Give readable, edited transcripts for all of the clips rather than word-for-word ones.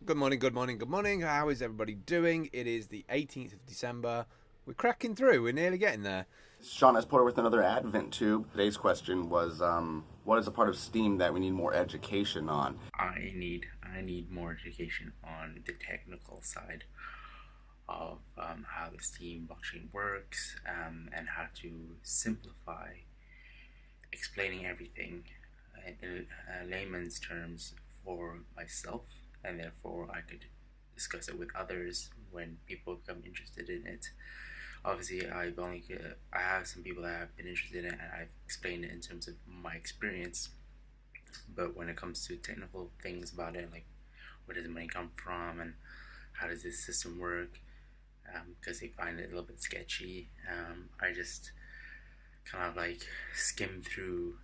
Good morning, good morning, good morning. How is everybody doing? It is the 18th of December. We're cracking through. We're nearly getting there. Sean S. Porter with another ADVENTUBE. Today's question was, what is a part of STEAM that we need more education on? I need more education on the technical side of how the STEAM blockchain works, and how to simplify explaining everything in layman's terms for myself, and therefore I could discuss it with others when people become interested in it. Obviously, I have some people that have been interested in it, and I've explained it in terms of my experience. But when it comes to technical things about it, like where does the money come from and how does this system work, because they find it a little bit sketchy, I just kind of like skim through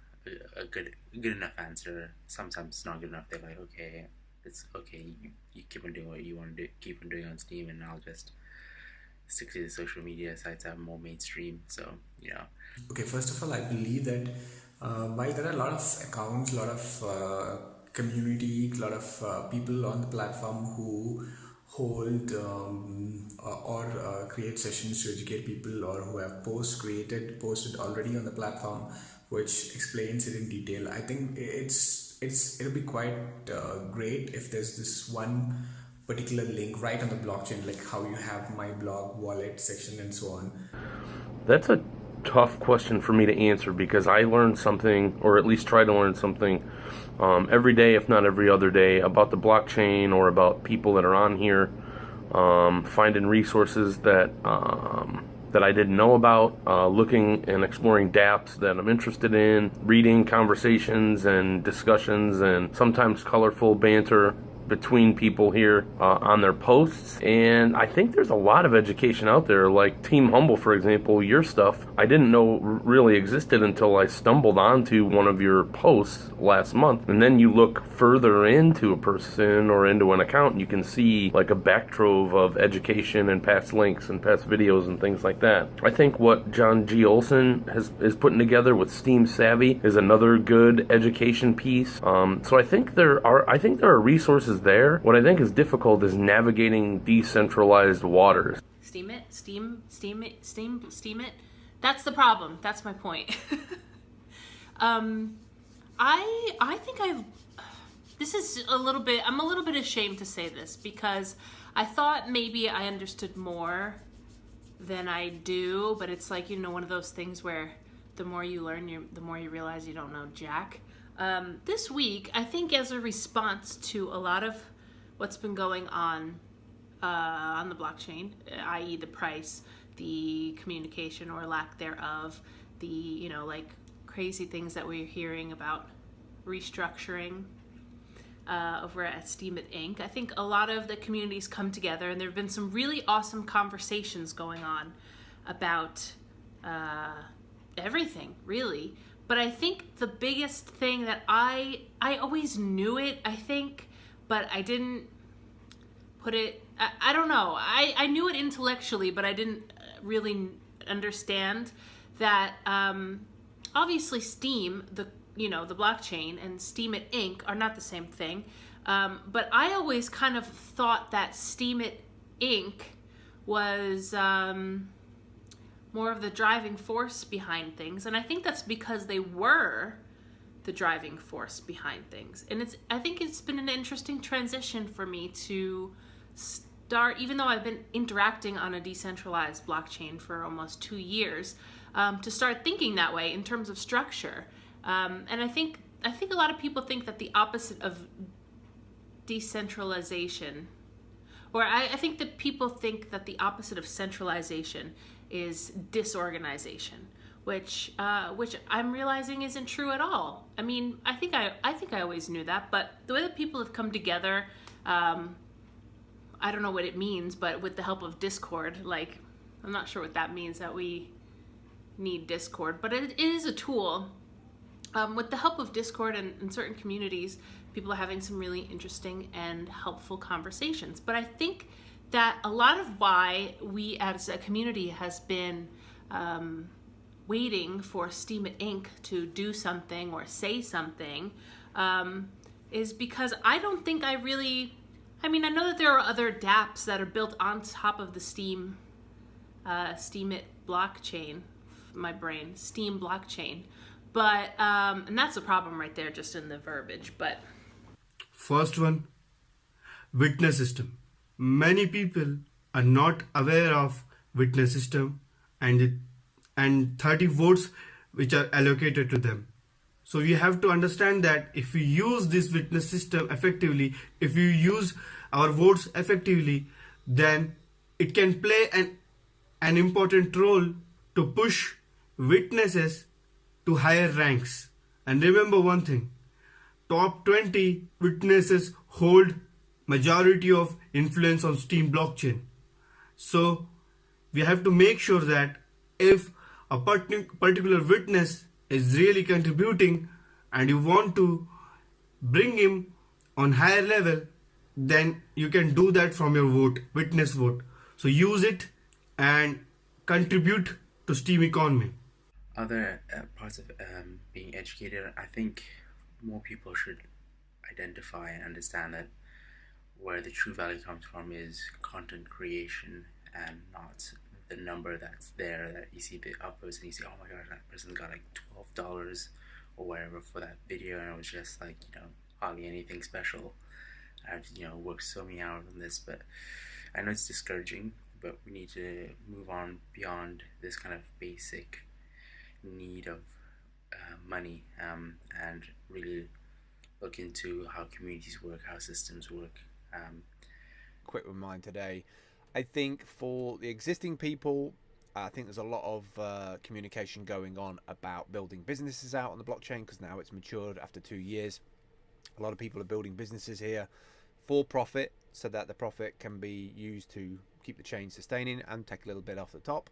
a good enough answer. Sometimes it's not good enough. They're like, okay, it's okay, you keep on doing what you want to do, keep on doing on Steam, and I'll just stick to the social media sites that are more mainstream. So, you know. Okay, first of all, I believe that while there are a lot of accounts, a lot of community, a lot of people on the platform who hold or create sessions to educate people, or who have posted already on the platform, which explains it in detail, I think it'll be quite great if there's this one particular link right on the blockchain, like how you have my blog, wallet section, and so on. That's a tough question for me to answer, because I learn something, or at least try to learn something every day, if not every other day, about the blockchain or about people that are on here, finding resources that I didn't know about, looking and exploring dApps that I'm interested in, reading conversations and discussions and sometimes colorful banter between people here on their posts. And I think there's a lot of education out there, like Team Humble, for example. Your stuff I didn't know really existed until I stumbled onto one of your posts last month. And then you look further into a person or into an account, and you can see like a backtrove of education and past links and past videos and things like that. I think what John G. Olson is putting together with Steam Savvy is another good education piece. So I think there are resources there. What I think is difficult is navigating decentralized waters. Steam it. That's the problem. That's my point. I think this is I'm a little bit ashamed to say this, because I thought maybe I understood more than I do, but it's like, one of those things where the more you learn, the more you realize you don't know jack. This week, I think as a response to a lot of what's been going on the blockchain, i.e. the price, the communication or lack thereof, the, like crazy things that we're hearing about restructuring over at Steam It Inc. I think a lot of the communities come together, and there have been some really awesome conversations going on about everything, really. But I think the biggest thing that I always knew it, I think, but I didn't put it, I don't know. I knew it intellectually, but I didn't really understand that obviously Steam, the blockchain, and Steam It Inc. are not the same thing. But I always kind of thought that Steam It Inc. was more of the driving force behind things, and I think that's because they were the driving force behind things. And I think it's been an interesting transition for me to start, even though I've been interacting on a decentralized blockchain for almost 2 years, to start thinking that way in terms of structure. And I think a lot of people think that the opposite of decentralization, or I think that people think that the opposite of centralization is disorganization, which I'm realizing isn't true at all. I mean, I think I always knew that, but the way that people have come together, I don't know what it means, but with the help of Discord, like, I'm not sure what that means, that we need Discord, but it is a tool. With the help of Discord and certain communities, people are having some really interesting and helpful conversations. But I think that a lot of why we as a community has been waiting for Steemit Inc. to do something or say something is because I don't think I really... I mean, I know that there are other dApps that are built on top of the Steemit blockchain. My brain, Steem blockchain. But, and that's the problem right there, just in the verbiage, but... First one, witness system. Many people are not aware of witness system and 30 votes which are allocated to them. So you have to understand that if we use this witness system effectively, if you use our votes effectively, then it can play an important role to push witnesses to higher ranks. And remember one thing, top 20 witnesses hold majority of influence on Steem blockchain. So we have to make sure that if a particular witness is really contributing and you want to bring him on higher level, then you can do that from your vote, witness vote. So use it and contribute to Steem economy. Other parts of being educated, I think more people should identify and understand that where the true value comes from is content creation and not the number that's there that you see the uploads and you see, oh my gosh, that person got like $12 or whatever for that video, and it was just like, you know, hardly anything special. I've, you know, worked so many hours on this, but I know it's discouraging, but we need to move on beyond this kind of basic need of money and really look into how communities work, how systems work. Quick remind today, I think for the existing people, I think there's a lot of communication going on about building businesses out on the blockchain, because now it's matured after 2 years. A lot of people are building businesses here for profit, so that the profit can be used to keep the chain sustaining and take a little bit off the top.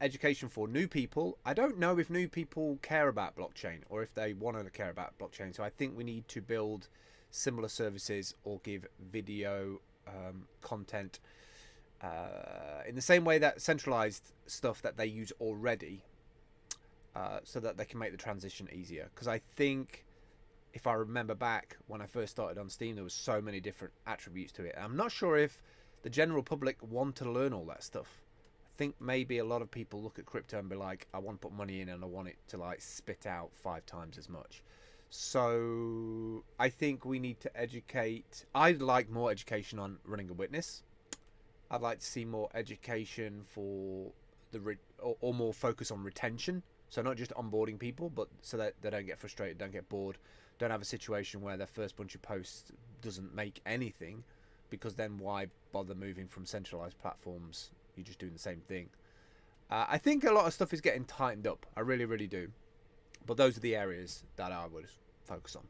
Education for new people. I don't know if new people care about blockchain or if they want to care about blockchain, so I think we need to build similar services or give video content in the same way that centralized stuff that they use already, so that they can make the transition easier. Because I think, if I remember back when I first started on Steem, there was so many different attributes to it. I'm not sure if the general public want to learn all that stuff. I think maybe a lot of people look at crypto and be like, I want to put money in and I want it to like spit out 5 times as much. So I think we need to educate. I'd like more education on running a witness. I'd like to see more education for or more focus on retention. So not just onboarding people, but so that they don't get frustrated, don't get bored, don't have a situation where their first bunch of posts doesn't make anything, because then why bother moving from centralized platforms? You're just doing the same thing. I think a lot of stuff is getting tightened up. I really, really do. But those are the areas that I would focus on.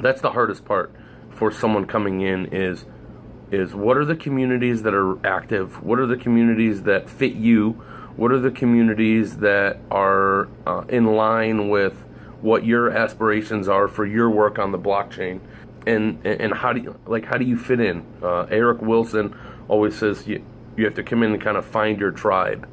That's the hardest part for someone coming in is what are the communities that are active? What are the communities that fit you? What are the communities that are in line with what your aspirations are for your work on the blockchain? And how do you fit in? Eric Wilson always says you have to come in and kind of find your tribe.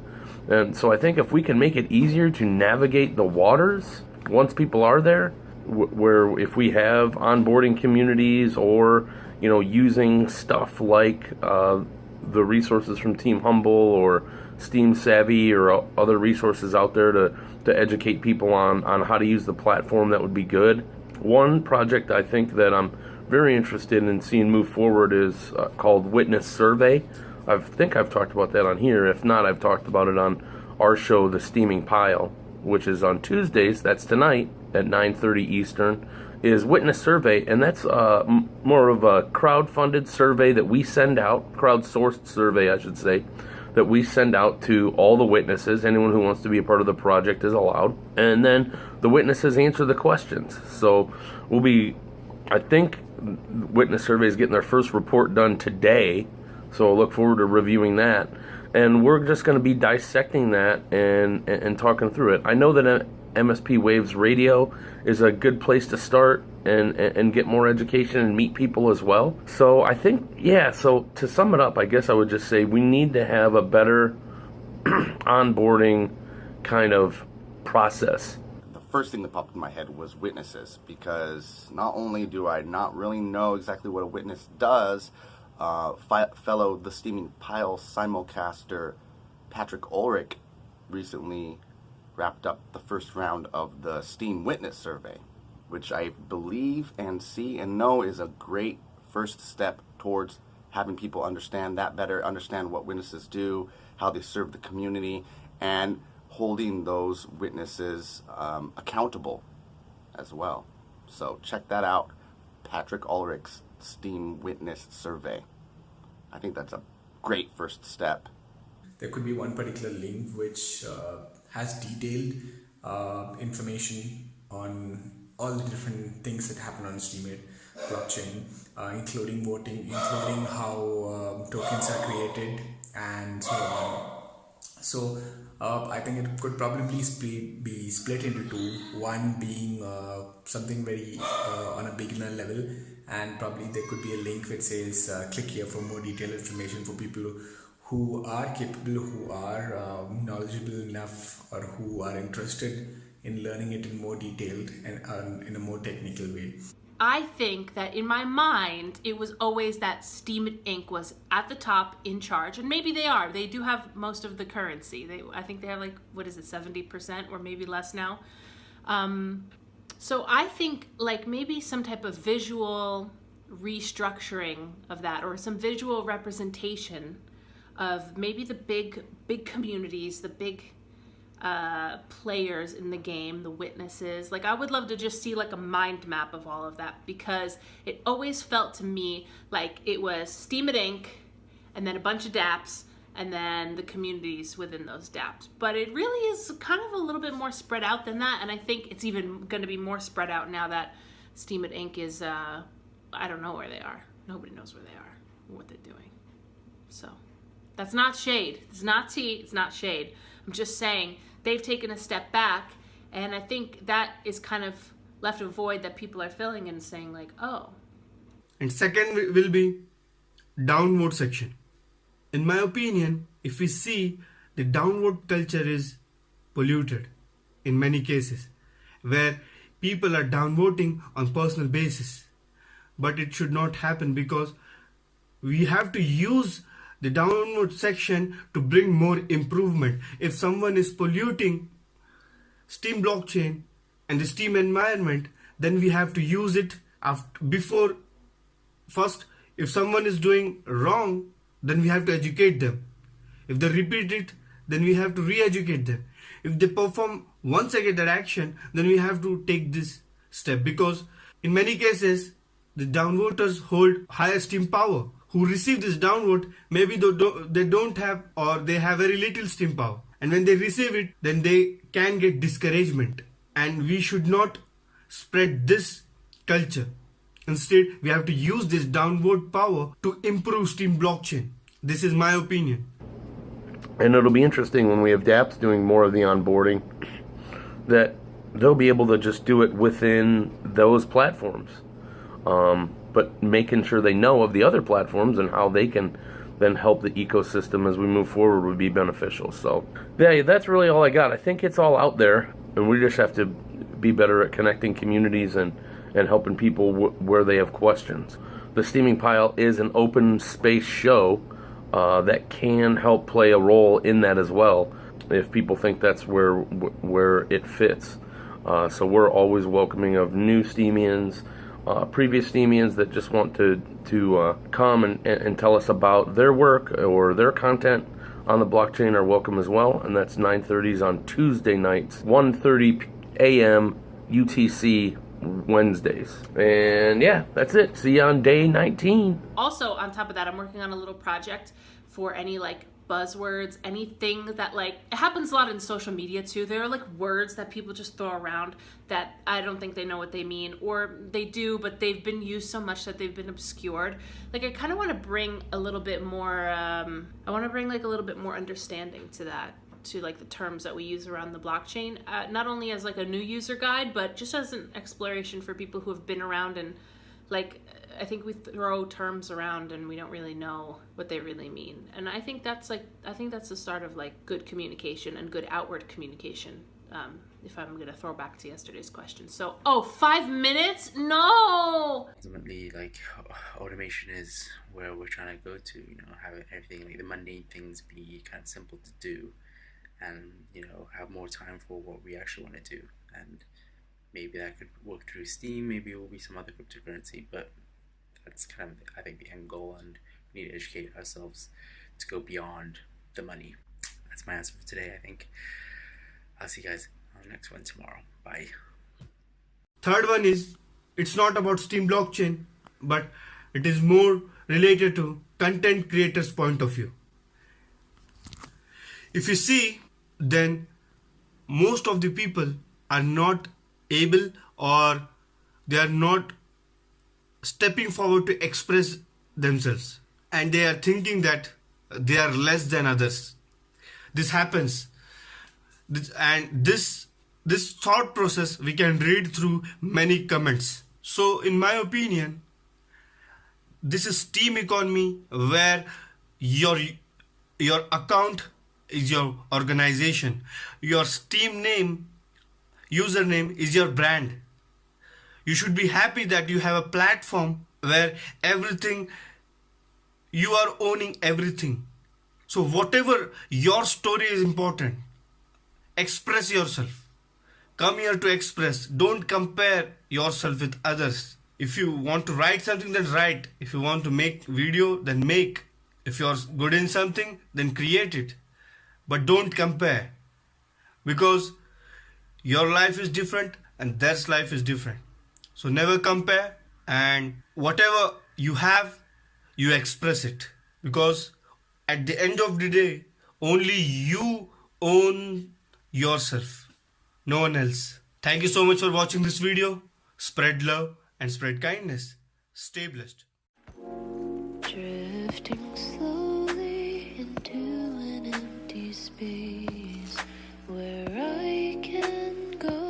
And so I think if we can make it easier to navigate the waters once people are there, where if we have onboarding communities or, you know, using stuff like the resources from Team Humble or Steem Savvy or other resources out there to educate people on how to use the platform, that would be good. One project I think that I'm very interested in seeing move forward is called Witness Survey. I think I've talked about that on here. If not, I've talked about it on our show, The Steaming Pile, which is on Tuesdays. That's tonight at 9:30 Eastern. Is Witness Survey, and that's more of a crowd-funded survey that we send out, crowd-sourced survey, I should say, that we send out to all the witnesses. Anyone who wants to be a part of the project is allowed. And then the witnesses answer the questions. So I think Witness Survey is getting their first report done today. So I look forward to reviewing that. And we're just going to be dissecting that and talking through it. I know that MSP Waves Radio is a good place to start and get more education and meet people as well. So I think, so to sum it up, I guess I would just say we need to have a better onboarding kind of process? The first thing that popped in my head was witnesses, because not only do I not really know exactly what a witness does, fellow The Steaming Pile simulcaster Patrick Ulrich recently wrapped up the first round of the Steam Witness Survey, which I believe and see and know is a great first step towards having people understand that better, understand what witnesses do, how they serve the community, and holding those witnesses accountable as well. So check that out, Patrick Ulrich's Steam Witness Survey. I think that's a great first step. There could be one particular link which has detailed information on all the different things that happen on Steemit blockchain, including voting, including how tokens are created, and so on. So I think it could probably be split into two. One being something very on a beginner level, and probably there could be a link which says click here for more detailed information for people who are capable, who are knowledgeable enough, or who are interested in learning it in more detailed and in a more technical way. I think that in my mind, it was always that Steemit Inc. was at the top in charge, and maybe they are. They do have most of the currency. I think they have 70% or maybe less now. So I think maybe some type of visual restructuring of that, or some visual representation of maybe the big communities, the big players in the game, the witnesses. I would love to just see a mind map of all of that, because it always felt to me like it was Steemit Inc. and then a bunch of dApps and then the communities within those dApps. But it really is kind of a little bit more spread out than that, and I think it's even going to be more spread out now that Steemit Inc. is, I don't know where they are. Nobody knows where they are or what they're doing. So that's not shade. It's not tea. It's not shade. I'm just saying they've taken a step back, and I think that is kind of left a void that people are filling and saying oh. And second will be downvote section. In my opinion, if we see, the downvote culture is polluted in many cases, where people are downvoting on personal basis. But it should not happen, because we have to use the downvote section to bring more improvement. If someone is polluting Steam blockchain and the Steam environment, then we have to use it before. First, if someone is doing wrong, then we have to educate them. If they repeat it, then we have to re-educate them. If they perform once again that action, then we have to take this step, because in many cases the downvoters hold higher Steam power. Who receive this downvote, maybe they don't have, or they have very little Steam power. And when they receive it, then they can get discouragement. And we should not spread this culture. Instead, we have to use this downvote power to improve Steam blockchain. This is my opinion. And it'll be interesting when we have dApps doing more of the onboarding, that they'll be able to just do it within those platforms. But making sure they know of the other platforms and how they can then help the ecosystem as we move forward would be beneficial. So yeah, that's really all I got. I think it's all out there, and we just have to be better at connecting communities and helping people where they have questions. The Steaming Pile is an open space show that can help play a role in that as well, if people think that's where it fits. So we're always welcoming of new Steemians, previous Steemians that just want to come and tell us about their work or their content on the blockchain are welcome as well. And that's 9:30s on Tuesday nights, 1:30 a.m. UTC Wednesdays. And yeah, that's it. See you on day 19. Also, on top of that, I'm working on a little project for any buzzwords, anything that it happens a lot in social media too. There are words that people just throw around that I don't think they know what they mean, or they do, but they've been used so much that they've been obscured. I kind of want to bring a little bit more, a little bit more understanding to that, to the terms that we use around the blockchain, not only as a new user guide, but just as an exploration for people who have been around. And I think we throw terms around and we don't really know what they really mean. And I think that's the start of good communication and good outward communication if I'm going to throw back to yesterday's question. So, 5 minutes? No! Ultimately, like, automation is where we're trying to go to, you know, have everything, like the mundane things be kind of simple to do, and, you know, have more time for what we actually want to do. And maybe that could work through Steam, maybe it will be some other cryptocurrency, but that's kind of, I think, the end goal, and we need to educate ourselves to go beyond the money. That's my answer for today, I think. I'll see you guys on the next one tomorrow. Bye. Third one is, it's not about Steam blockchain, but it is more related to content creators' point of view. If you see, then most of the people are not able, or they are not stepping forward to express themselves, and they are thinking that they are less than others. This happens, this thought process we can read through many comments. So in my opinion, this is Steam economy, where your account is your organization, your Steam name, username is your brand. You should be happy that you have a platform where everything, you are owning everything. So whatever your story is important, express yourself. Come here to express. Don't compare yourself with others. If you want to write something, then write. If you want to make video, then make. If you're good in something, then create it. But don't compare, because your life is different and their life is different. So never compare, and whatever you have, you express it, because at the end of the day, only you own yourself, no one else. Thank you so much for watching this video. Spread love and spread kindness. Stay blessed. Drifting slowly into an empty space where I can go.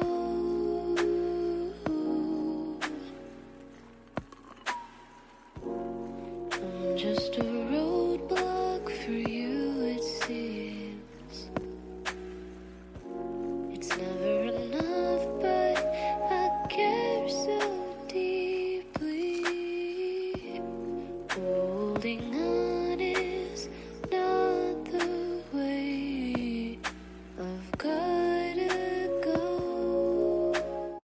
I'm just a roadblock for you, it seems. It's never enough, but I care so deeply. Holding on